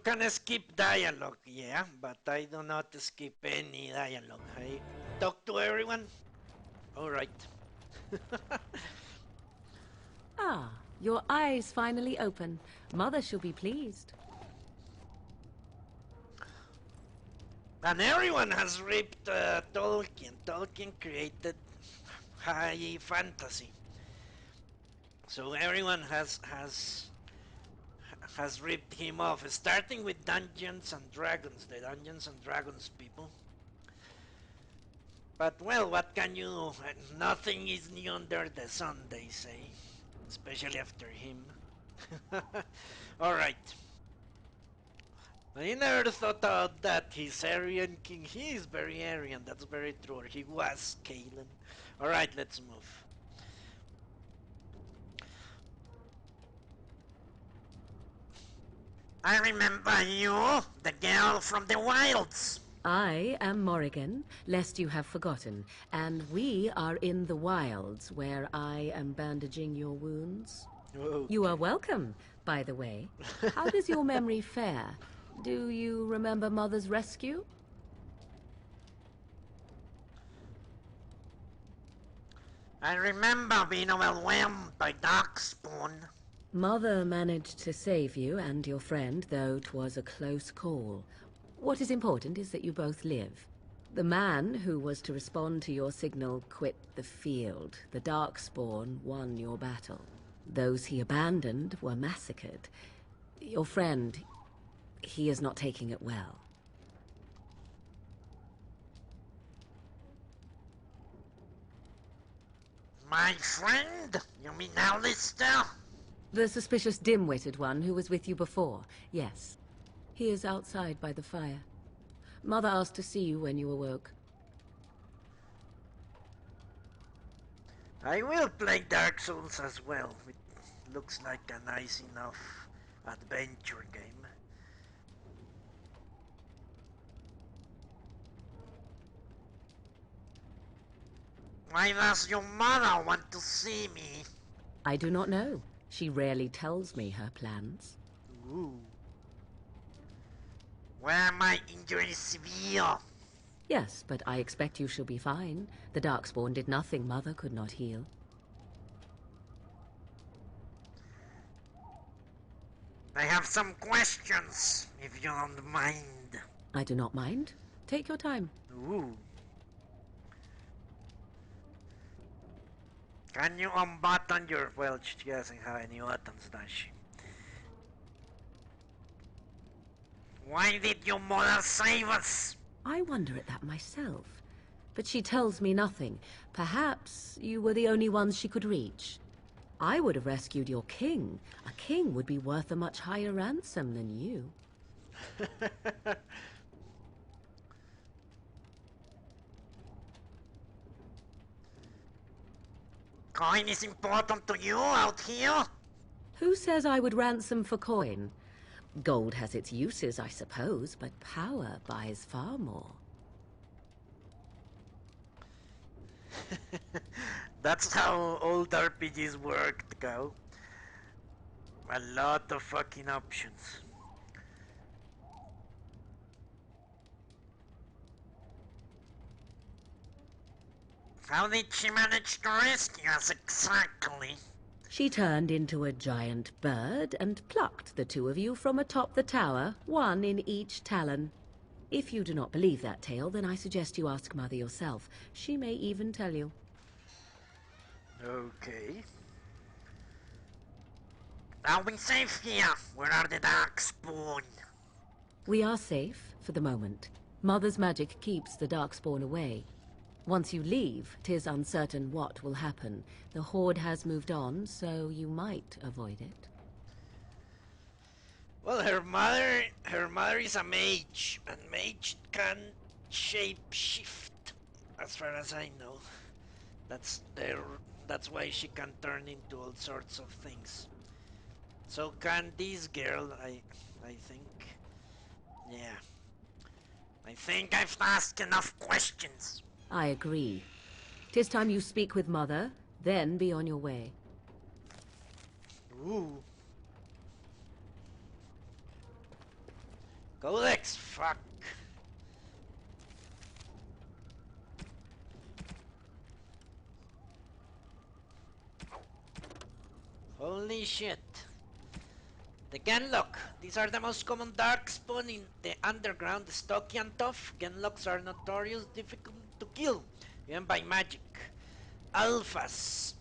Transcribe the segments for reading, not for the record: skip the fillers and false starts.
can skip dialogue, yeah, but I do not skip any dialogue. I talk to everyone. All right. Ah, your eyes finally open. Mother shall be pleased. And everyone has ripped Tolkien. Tolkien created high fantasy, so everyone has ripped him off. Starting with Dungeons and Dragons, the Dungeons and Dragons people. But well, what can you do? Nothing is new under the sun, they say, especially after him. All right. I never thought about that. He's Aryan King. He is very Aryan. That's very true. Or he was Kalen. Alright, let's move. I remember you, the girl from the wilds. I am Morrigan, lest you have forgotten, and we are in the wilds where I am bandaging your wounds. Okay. You are welcome, by the way. How does your memory fare? Do you remember Mother's rescue? I remember being overwhelmed by darkspawn. Mother managed to save you and your friend, though 'twas a close call. What is important is that you both live. The man who was to respond to your signal quit the field. The Darkspawn won your battle. Those he abandoned were massacred. Your friend, he is not taking it well. My friend? You mean Alistair? The suspicious dim-witted one who was with you before, yes. He is outside by the fire. Mother asked to see you when you awoke. I will play Dark Souls as well. It looks like a nice enough adventure game. Why does your mother want to see me? I do not know. She rarely tells me her plans. Ooh. Were my injuries severe? Yes, but I expect you shall be fine. The Darkspawn did nothing Mother could not heal. I have some questions, if you don't mind. I do not mind. Take your time. Ooh. Can you unbutton your... Well, she doesn't have any buttons, does she? Why did your mother save us? I wonder at that myself. But she tells me nothing. Perhaps you were the only ones she could reach. I would have rescued your king. A king would be worth a much higher ransom than you. Coin is important to you out here? Who says I would ransom for coin? Gold has its uses, I suppose, but power buys far more. That's how old RPGs worked, Cow. A lot of fucking options. How did she manage to rescue us exactly? She turned into a giant bird and plucked the two of you from atop the tower, one in each talon. If you do not believe that tale, then I suggest you ask Mother yourself. She may even tell you. Okay. Are we safe here? Where are the Darkspawn? We are safe, for the moment. Mother's magic keeps the Darkspawn away. Once you leave, 'tis uncertain what will happen. The Horde has moved on, so you might avoid it. Well, her mother is a mage, and mage can shape shift, as far as I know. That's why she can turn into all sorts of things. So can this girl, I think. Yeah. I think I've asked enough questions. I agree. 'Tis time you speak with Mother, then be on your way. Ooh. Codex, fuck. Holy shit. The Genlock. These are the most common darkspawn in the underground. Stocky and tough, Genlocks are notorious difficult to kill, even by magic. Alphas.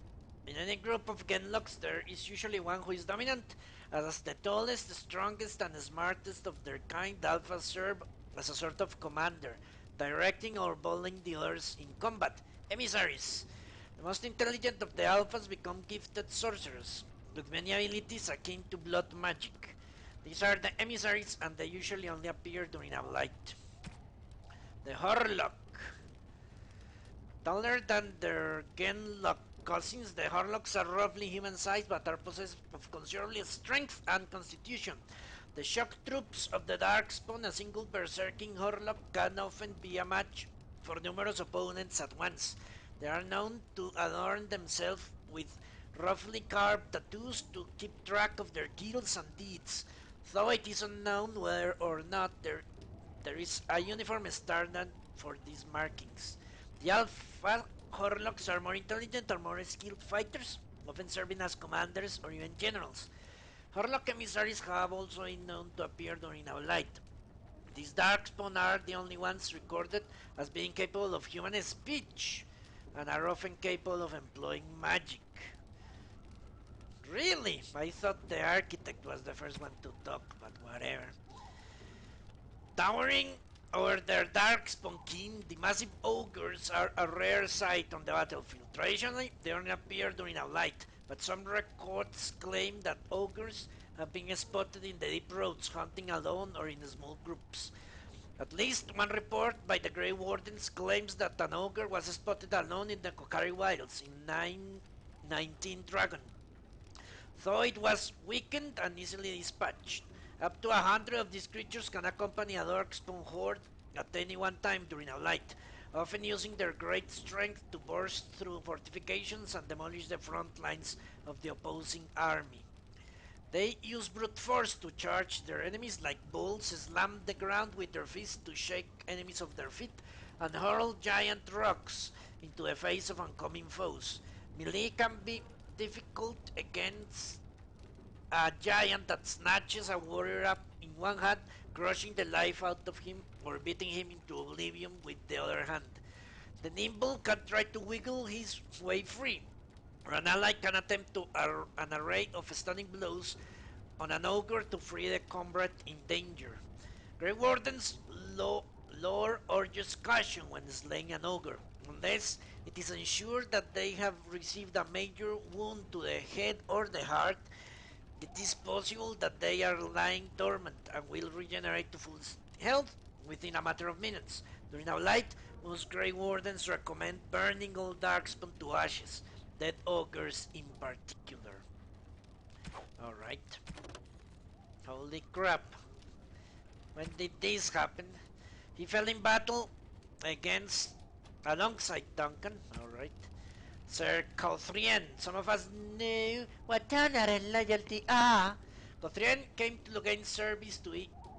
In any group of Genlocks, there is usually one who is dominant. As the tallest, the strongest, and the smartest of their kind, Alphas serve as a sort of commander, directing or bullying the others in combat. Emissaries. The most intelligent of the Alphas become gifted sorcerers, with many abilities akin to blood magic. These are the emissaries, and they usually only appear during a light. The Horlock. Taller than their Genlock cousins, the Horlocks are roughly human-sized but are possessed of considerable strength and constitution. The shock troops of the Darkspawn, a single berserking Horlock, can often be a match for numerous opponents at once. They are known to adorn themselves with roughly carved tattoos to keep track of their kills and deeds, though it is unknown whether or not there is a uniform standard for these markings. The Alpha Horlocks are more intelligent or more skilled fighters, often serving as commanders or even generals. Horlock emissaries have also been known to appear during a light. These Darkspawn are the only ones recorded as being capable of human speech, and are often capable of employing magic. Really? I thought the architect was the first one to talk, but whatever. Towering over their darkspawn king, the massive ogres are a rare sight on the battlefield. Traditionally, they only appear during a light, but some records claim that ogres have been spotted in the deep roads, hunting alone or in small groups. At least one report by the Grey Wardens claims that an ogre was spotted alone in the Kokari Wilds in 919 Dragon, though it was weakened and easily dispatched. Up to 100 of these creatures can accompany a darkspawn horde at any one time during a light, often using their great strength to burst through fortifications and demolish the front lines of the opposing army. They use brute force to charge their enemies like bulls, slam the ground with their fists to shake enemies off their feet, and hurl giant rocks into the face of oncoming foes. Melee can be difficult against a giant that snatches a warrior up in one hand, crushing the life out of him or beating him into oblivion with the other hand. The nimble can try to wiggle his way free, or an ally can attempt to an array of stunning blows on an ogre to free the comrade in danger. Grey Wardens lure urges caution when slaying an ogre, unless it is ensured that they have received a major wound to the head or the heart. It is possible that they are lying dormant and will regenerate to full health within a matter of minutes. During a light, most Grey Wardens recommend burning all Darkspawn to ashes, dead ogres in particular. Alright. Holy crap. When did this happen? He fell in battle against alongside Duncan. Alright. Sir Cothrien. Some of us know what honor and loyalty are. Cothrien came to gain service to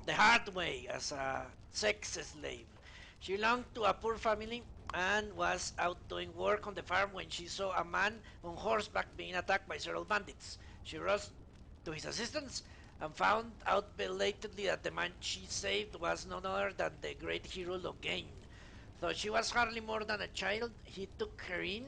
the hard way as a sex slave. She belonged to a poor family and was out doing work on the farm when she saw a man on horseback being attacked by several bandits. She rushed to his assistance and found out belatedly that the man she saved was none other than the great hero Logain. Though she was hardly more than a child, he took her in,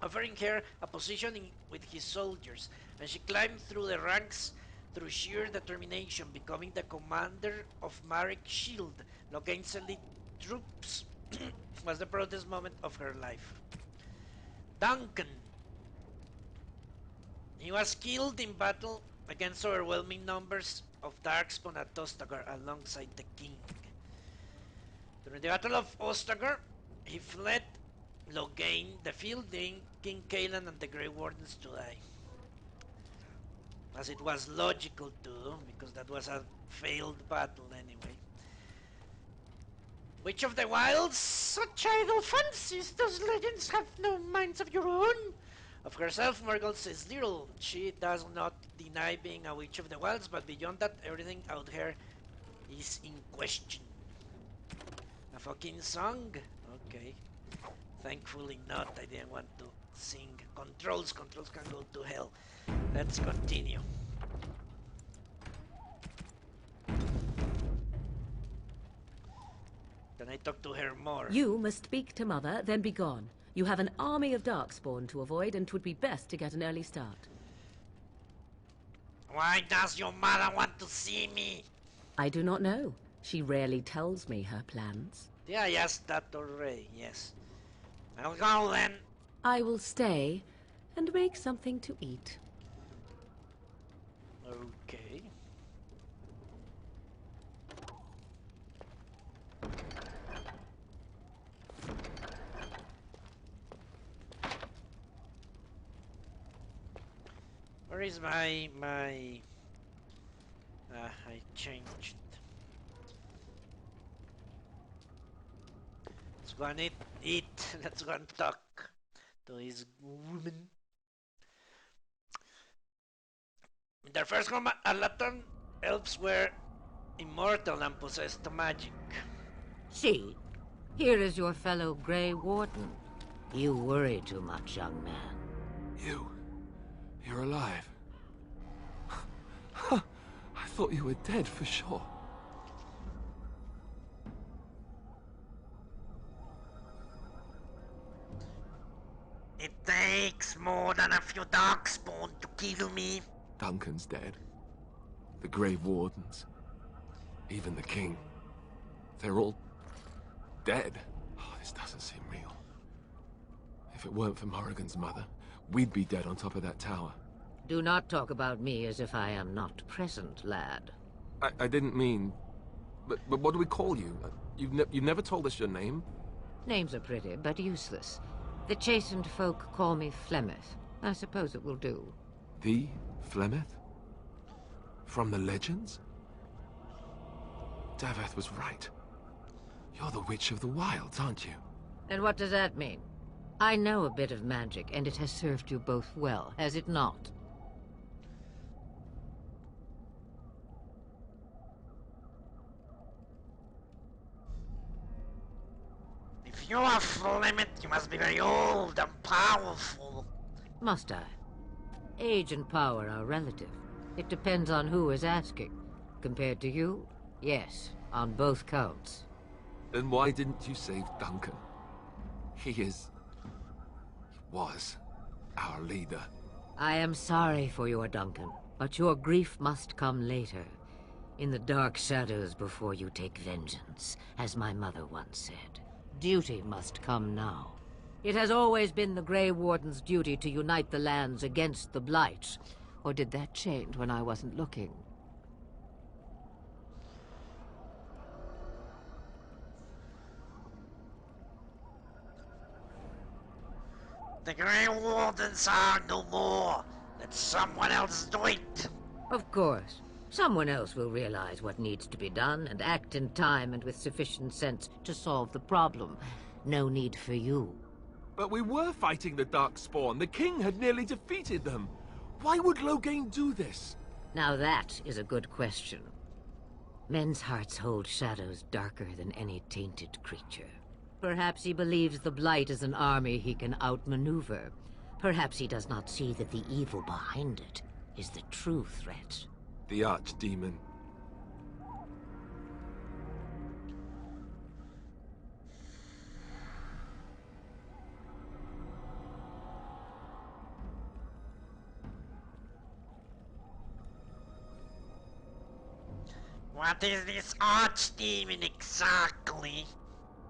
offering her a position with his soldiers, and she climbed through the ranks through sheer determination, becoming the commander of Marek's shield. Logain's elite troops was the proudest moment of her life. Duncan. He was killed in battle against overwhelming numbers of Darkspawn at Ostagar alongside the king. During the Battle of Ostagar, he fled Logain, the field, leaving King Kaelan and the Grey Wardens to die. As it was logical to do, because that was a failed battle anyway. Witch of the Wilds? Such idle fancies! Those legends have no minds of your own! Of herself, Murgle says little. She does not deny being a Witch of the Wilds, but beyond that, everything out here is in question. A fucking song? Okay. Thankfully not, I didn't want to sing. Controls can go to hell. Let's continue. Can I talk to her more? You must speak to Mother, then be gone. You have an army of Darkspawn to avoid, and 'twould be best to get an early start. Why does your mother want to see me? I do not know. She rarely tells me her plans. Yeah, I asked that already, yes. I'll go then. I will stay and make something to eat. Okay. Where is my... I changed. Let's go and eat. Let's go and talk to this woman. In their first combat, Alaton elves were immortal and possessed magic. See, here is your fellow Grey Warden. You worry too much, young man. You're alive. I thought you were dead for sure. It takes more than a few darkspawn to kill me. Duncan's dead. The Grey Wardens. Even the King. They're all dead. Oh, this doesn't seem real. If it weren't for Morrigan's mother, we'd be dead on top of that tower. Do not talk about me as if I am not present, lad. I didn't mean... But what do we call you? You've never told us your name? Names are pretty, but useless. The chastened folk call me Flemeth. I suppose it will do. The Flemeth? From the legends? Darth was right. You're the Witch of the Wilds, aren't you? And what does that mean? I know a bit of magic, and it has served you both well, has it not? If you are Flemeth, you must be very old and powerful. Must I? Age and power are relative. It depends on who is asking. Compared to you, yes, on both counts. Then why didn't you save Duncan? He was our leader. I am sorry for your Duncan, but your grief must come later. In the dark shadows before you take vengeance, as my mother once said. Duty must come now. It has always been the Grey Warden's duty to unite the lands against the Blight. Or did that change when I wasn't looking? The Grey Wardens are no more. Let someone else do it. Of course. Someone else will realize what needs to be done and act in time and with sufficient sense to solve the problem. No need for you. But we were fighting the Darkspawn. The King had nearly defeated them. Why would Loghain do this? Now that is a good question. Men's hearts hold shadows darker than any tainted creature. Perhaps he believes the Blight is an army he can outmaneuver. Perhaps he does not see that the evil behind it is the true threat. The Archdemon. What is this Archdemon exactly?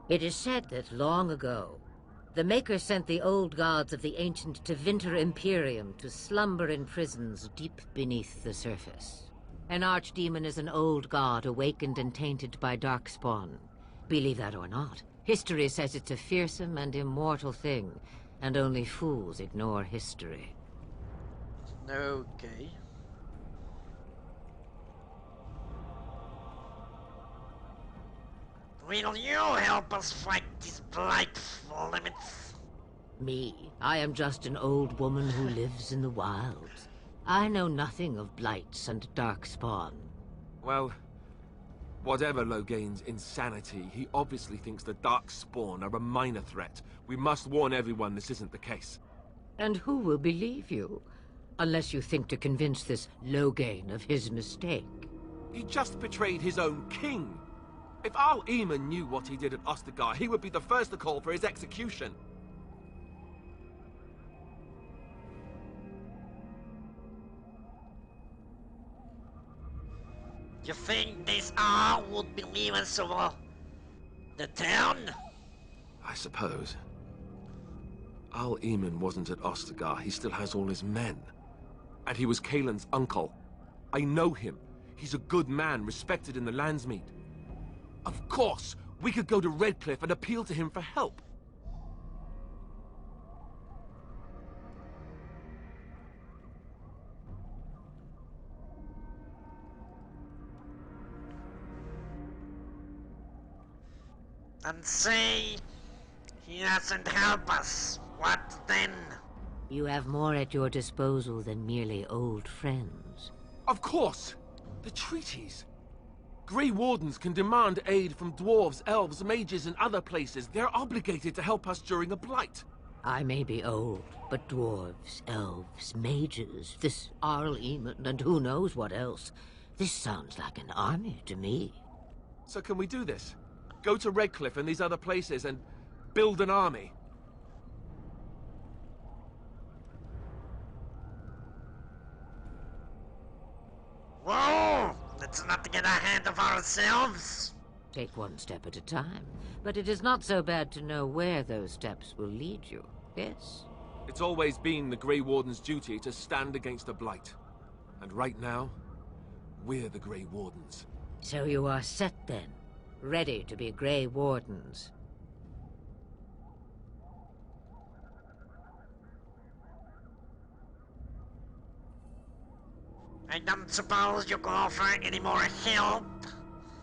It is said that long ago, the Maker sent the old gods of the ancient Tevinter Imperium to slumber in prisons deep beneath the surface. An archdemon is an old god awakened and tainted by Darkspawn. Believe that or not, history says it's a fearsome and immortal thing, and only fools ignore history. Okay. Will you help us fight this Blight, Flemeth? Me? I am just an old woman who lives in the wilds. I know nothing of blights and darkspawn. Well, Whatever Loghain's insanity, he obviously thinks the Darkspawn are a minor threat. We must warn everyone this isn't the case. And who will believe you? Unless you think to convince this Loghain of his mistake. He just betrayed his own king. If Al Eamon knew what he did at Ostagar, he would be the first to call for his execution. You think this all would believe us over the town? I suppose. Al Eamon wasn't at Ostagar. He still has all his men. And he was Kaelin's uncle. I know him. He's a good man, respected in the Landsmeet. Of course, we could go to Redcliffe and appeal to him for help. And say he doesn't help us. What then? You have more at your disposal than merely old friends. Of course! The treaties. Grey Wardens can demand aid from dwarves, elves, mages, and other places. They're obligated to help us during a blight. I may be old, but dwarves, elves, mages, this Arl Eamon, and who knows what else. This sounds like an army to me. So can we do this? Go to Redcliffe and these other places and build an army? Whoa! Let's not get ahead of ourselves. Take one step at a time. But it is not so bad to know where those steps will lead you, yes? It's always been the Grey Warden's duty to stand against the Blight. And right now, we're the Grey Wardens. So you are set then, ready to be Grey Wardens. I don't suppose you can offer any more help?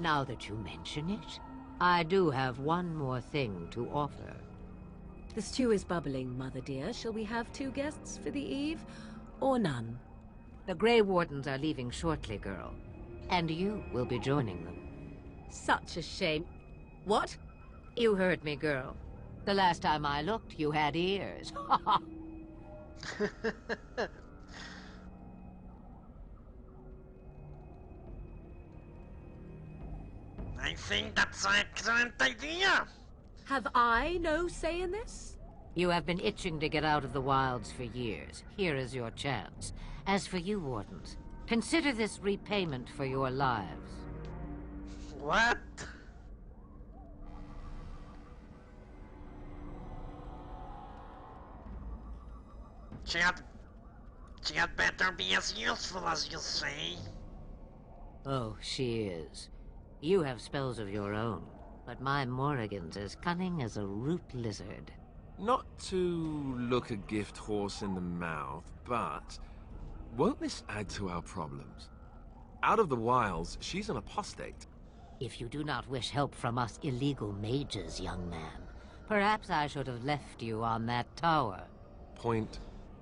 Now that you mention it, I do have one more thing to offer. The stew is bubbling, Mother dear. Shall we have 2 guests for the eve, or none? The Grey Wardens are leaving shortly, girl. And you will be joining them. Such a shame. What? You heard me, girl. The last time I looked, you had ears. I think that's an excellent idea. Have I no say in this? You have been itching to get out of the wilds for years. Here is your chance. As for you, Wardens, consider this repayment for your lives. What? She had better be as useful as you say. Oh, she is. You have spells of your own, but my Morrigan's as cunning as a root lizard. Not to look a gift horse in the mouth, but won't this add to our problems? Out of the wilds, she's an apostate. If you do not wish help from us illegal mages, young man, perhaps I should have left you on that tower. Point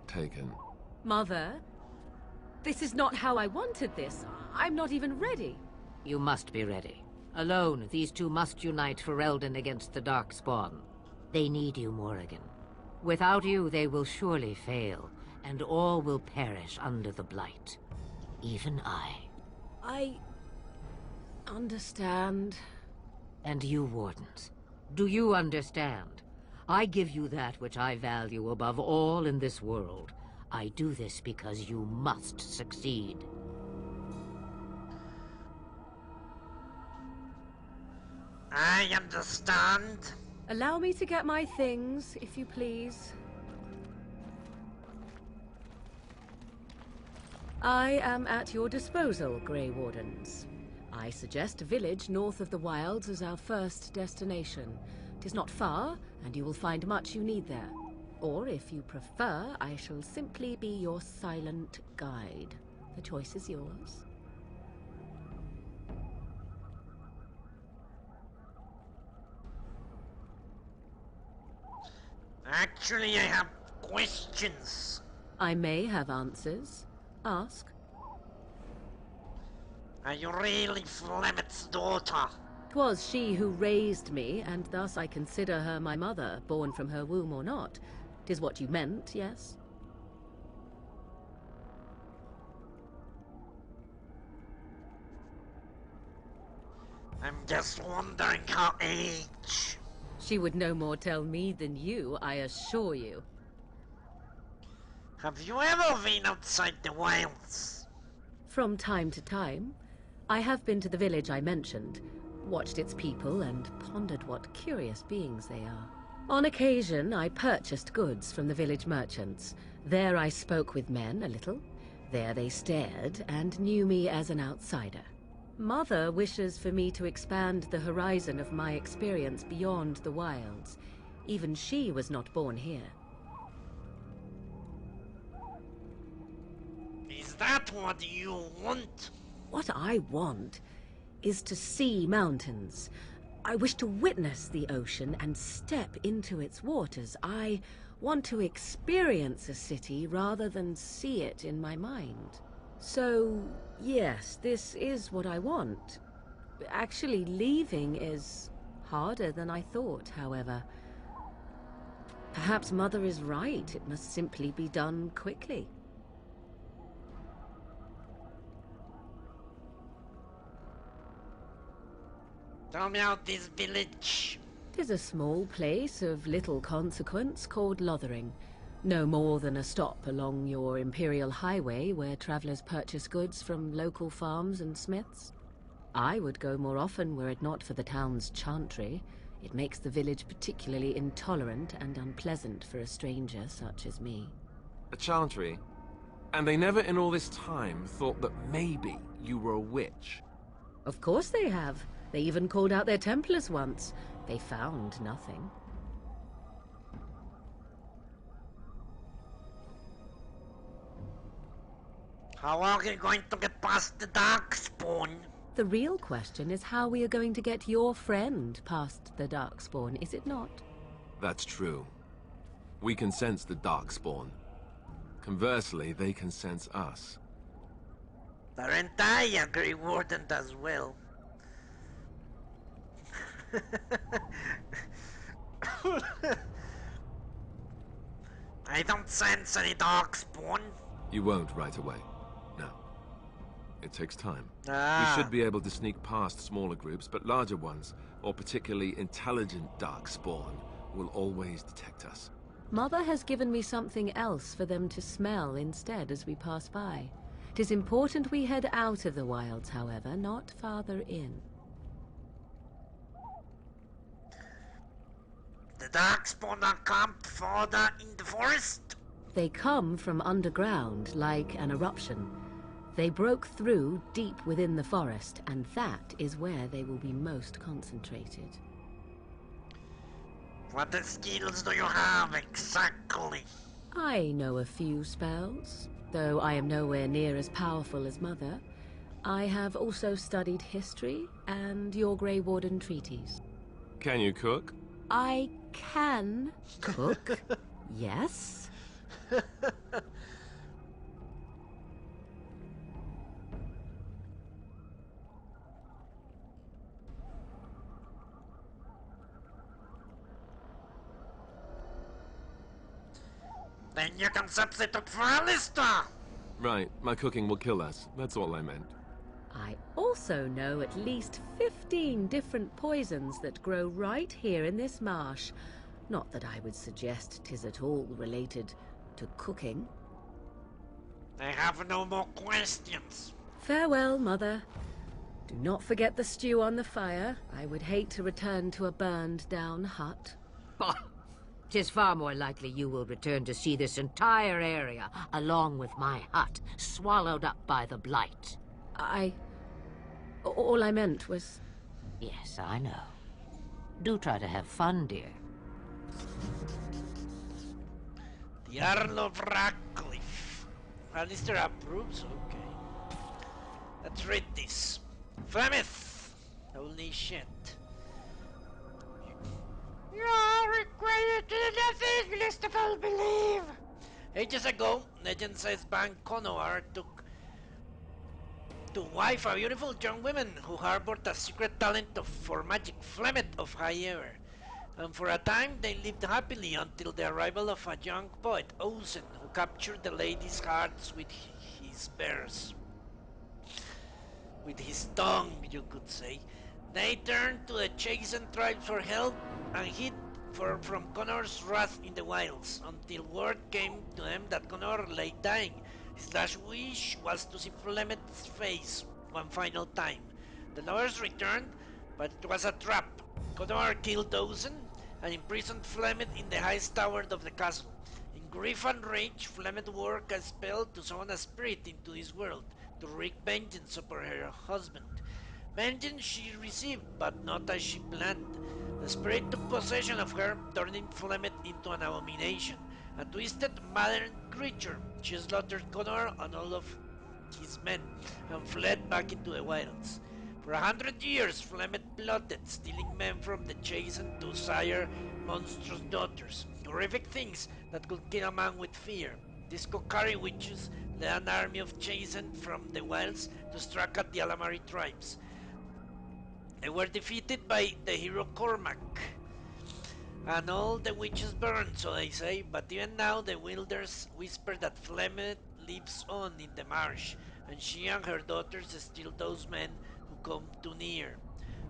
taken. Mother, this is not how I wanted this. I'm not even ready. You must be ready. Alone, these two must unite for Eldon against the Darkspawn. They need you, Morrigan. Without you, they will surely fail, and all will perish under the Blight. Even I. I understand. And you, Wardens, do you understand? I give you that which I value above all in this world. I do this because you must succeed. I understand. Allow me to get my things, if you please. I am at your disposal, Grey Wardens. I suggest a village north of the wilds as our first destination. 'Tis not far, and you will find much you need there. Or, if you prefer, I shall simply be your silent guide. The choice is yours. Actually, I have questions. I may have answers. Ask. Are you really Flemeth's daughter? 'Twas she who raised me, and thus I consider her my mother, born from her womb or not. 'Tis what you meant, yes? I'm just wondering her age. She would no more tell me than you, I assure you. Have you ever been outside the wilds? From time to time, I have been to the village I mentioned, watched its people, and pondered what curious beings they are. On occasion, I purchased goods from the village merchants. There I spoke with men a little. There they stared and knew me as an outsider. Mother wishes for me to expand the horizon of my experience beyond the wilds. Even she was not born here. Is that what you want? What I want is to see mountains. I wish to witness the ocean and step into its waters. I want to experience a city rather than see it in my mind. So, yes, this is what I want. Actually, leaving is harder than I thought, however. Perhaps Mother is right. It must simply be done quickly. Tell me about this village. 'Tis a small place of little consequence called Lothering. No more than a stop along your Imperial Highway where travelers purchase goods from local farms and smiths. I would go more often were it not for the town's chantry. It makes the village particularly intolerant and unpleasant for a stranger such as me. A chantry? And they never in all this time thought that maybe you were a witch? Of course they have. They even called out their Templars once. They found nothing. How are you going to get past the Darkspawn? The real question is how we are going to get your friend past the Darkspawn, is it not? That's true. We can sense the Darkspawn. Conversely, they can sense us. The entire Grey Warden does well. I don't sense any Darkspawn. You won't right away. No. It takes time. Ah. We should be able to sneak past smaller groups, but larger ones, or particularly intelligent Darkspawn, will always detect us. Mother has given me something else for them to smell instead as we pass by. It is important we head out of the wilds, however, not farther in. The Darkspawn are camped further in the forest? They come from underground, like an eruption. They broke through deep within the forest, and that is where they will be most concentrated. What skills do you have exactly? I know a few spells, though I am nowhere near as powerful as Mother. I have also studied history and your Grey Warden treaties. Can you cook? I can cook, yes. Then you can substitute for Alistair. Right, my cooking will kill us. That's all I meant. I also know at least 15 different poisons that grow right here in this marsh. Not that I would suggest 'tis at all related to cooking. I have no more questions. Farewell, Mother. Do not forget the stew on the fire. I would hate to return to a burned-down hut. Bah! 'Tis far more likely you will return to see this entire area, along with my hut, swallowed up by the blight. All I meant was... Yes, I know. Do try to have fun, dear. The Earl of Ratcliffe. Alistair approves? Okay. Let's read this. Flemeth! Holy shit. You are required to do nothing, least of all believe. Ages ago, legend says Ban Konoar took to wife a beautiful young woman who harbored a secret talent for magic, Flemeth of High and for a time they lived happily until the arrival of a young poet, Ozen, who captured the ladies' hearts with his verse. With his tongue, you could say. They turned to the Chasen tribes for help and hid from Connor's wrath in the wilds, until word came to them that Connor lay dying. His last wish was to see Flemeth's face one final time. The lovers returned, but it was a trap. Connor killed Ozen and imprisoned Flemeth in the highest tower of the castle. In grief and rage, Flemeth worked a spell to summon a spirit into this world to wreak vengeance upon her husband. Vengeance she received, but not as she planned. The spirit took possession of her, turning Flemeth into an abomination, a twisted, maddened creature. She slaughtered Connor and all of his men and fled back into the wilds. For 100 years, Flemeth plotted, stealing men from the Chasen to sire monstrous daughters, horrific things that could kill a man with fear. These Kokari witches led an army of Chasen from the wilds to strike at the Alamari tribes. They were defeated by the hero Cormac, and all the witches burned, so they say, but even now the wilders whisper that Flemeth lives on in the marsh, and she and her daughters steal those men who come too near.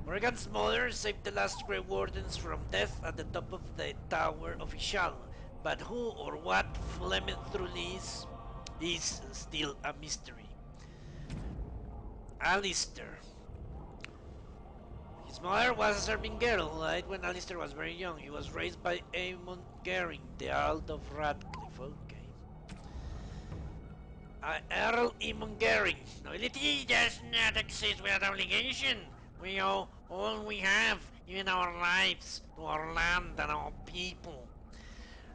Morgan's mother saved the last Grey Wardens from death at the top of the Tower of Ishal, but who or what Flemeth truly is still a mystery. Alistair. His mother was a serving girl who died when Alistair was very young. He was raised by Aemon Gering, the Earl of Radcliffe. Okay. Earl Aemon Gering. Nobility does not exist without obligation. We owe all we have, even our lives, to our land and our people.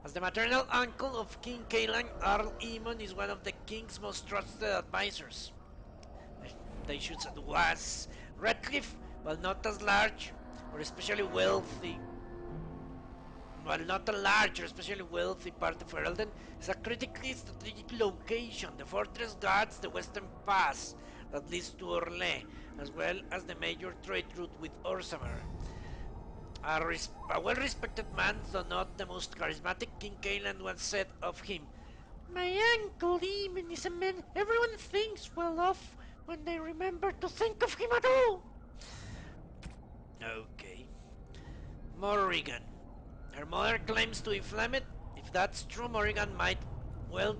As the maternal uncle of King Caelan, Earl Aemon is one of the king's most trusted advisors. They should say was Radcliffe, while not as large or especially wealthy, while not a large or especially wealthy part of Ferelden, is a critically strategic location. The fortress guards the western pass that leads to Orlais, as well as the major trade route with Orzammar. A well-respected man, though not the most charismatic, King Caelan once said of him, "My uncle Eamon is a man everyone thinks well of when they remember to think of him at all." Okay. Morrigan. Her mother claims to be Flemeth. If that's true, Morrigan might well